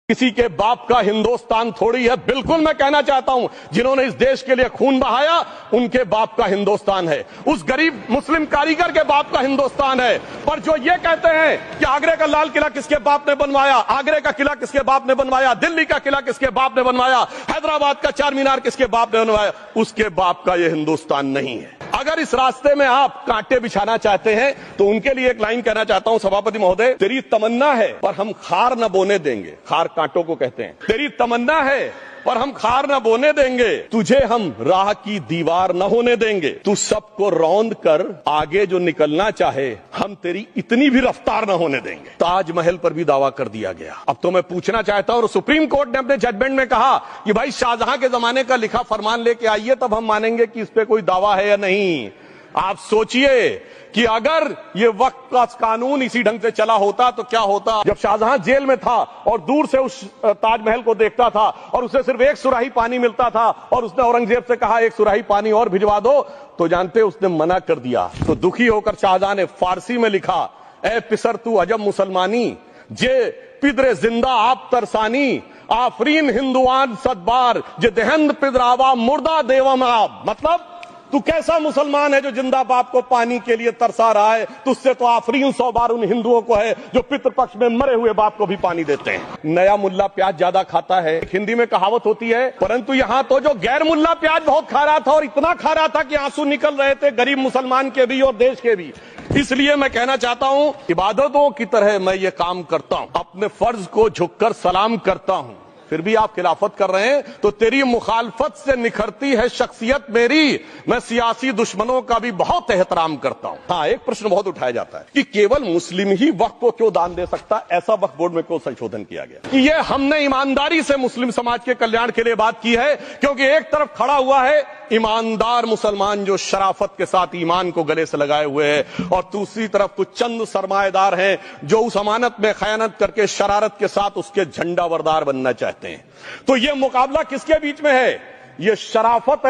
किसी के बाप का हिंदुस्तान थोड़ी है। बिल्कुल मैं कहना चाहता हूं, जिन्होंने इस देश के लिए खून बहाया उनके बाप का हिंदुस्तान है, उस गरीब मुस्लिम कारीगर के बाप का हिंदुस्तान है। पर जो ये कहते हैं कि आगरे का लाल किला किसके बाप ने बनवाया, आगरे का किला किसके बाप ने बनवाया, दिल्ली का किला किसके बाप ने बनवाया, हैदराबाद का चार मीनार किसके बाप ने बनवाया, उसके बाप का यह हिंदुस्तान नहीं है। अगर इस रास्ते में आप कांटे बिछाना चाहते हैं तो उनके लिए एक लाइन कहना चाहता हूं, सभापति महोदय, तेरी तमन्ना है पर हम खार न बोने देंगे। खार कांटों को कहते हैं। तेरी तमन्ना है पर हम खार न बोने देंगे, तुझे हम राह की दीवार न होने देंगे। तू सबको रौंद कर आगे जो निकलना चाहे, हम तेरी इतनी भी रफ्तार न होने देंगे। ताजमहल पर भी दावा कर दिया गया। अब तो मैं पूछना चाहता हूं, और सुप्रीम कोर्ट ने अपने जजमेंट में कहा कि भाई शाहजहां के जमाने का लिखा फरमान लेके आइए, तब हम मानेंगे कि इस पे कोई दावा है या नहीं। आप सोचिए कि अगर ये वक्त का कानून इसी ढंग से चला होता तो क्या होता। जब शाहजहां जेल में था और दूर से उस ताजमहल को देखता था और उसे सिर्फ एक सुराही पानी मिलता था और उसने औरंगजेब से कहा एक सुराही पानी और भिजवा दो, तो जानते उसने मना कर दिया। तो दुखी होकर शाहजहां ने फारसी में लिखा, ए पिसर तू अजब मुसलमानी, जे पिदरे जिंदा आप तरसानी, आफरीन हिंदुआन सदबार, जे देहंद पिदरावा मुर्दा देवम आप। मतलब तू कैसा मुसलमान है जो जिंदा बाप को पानी के लिए तरसा रहा है, तुझसे तो आफरीन 100 बार उन हिंदुओं को है जो पितृपक्ष में मरे हुए बाप को भी पानी देते हैं। नया मुल्ला प्याज ज्यादा खाता है, हिंदी में कहावत होती है, परंतु यहां तो जो गैर मुल्ला प्याज बहुत खा रहा था और इतना खा रहा था कि आंसू निकल रहे थे, गरीब मुसलमान के भी और देश के भी। इसलिए मैं कहना चाहता हूं, इबादतों की तरह मैं ये काम करता हूं, अपने फर्ज को झुककर सलाम करता हूं, फिर भी आप खिलाफत कर रहे हैं तो तेरी मुखालफत से निखरती है शख्सियत मेरी। मैं सियासी दुश्मनों का भी बहुत एहतराम करता हूं। हाँ, एक प्रश्न बहुत उठाया जाता है कि केवल मुस्लिम ही वक्फ को क्यों दान दे सकता, ऐसा वक्फ बोर्ड में क्यों संशोधन किया गया। कि ये हमने ईमानदारी से मुस्लिम समाज के कल्याण के लिए बात की है, क्योंकि एक तरफ खड़ा हुआ है ईमानदार मुसलमान जो शराफत के साथ ईमान को गले से लगाए हुए हैं, और दूसरी तरफ कुछ चंद सरमाएदार हैं जो उस अमानत में खयानत करके शरारत के साथ उसके झंडा बरदार बनना चाहते हैं। तो ये मुकाबला किसके बीच में है? ये शराफत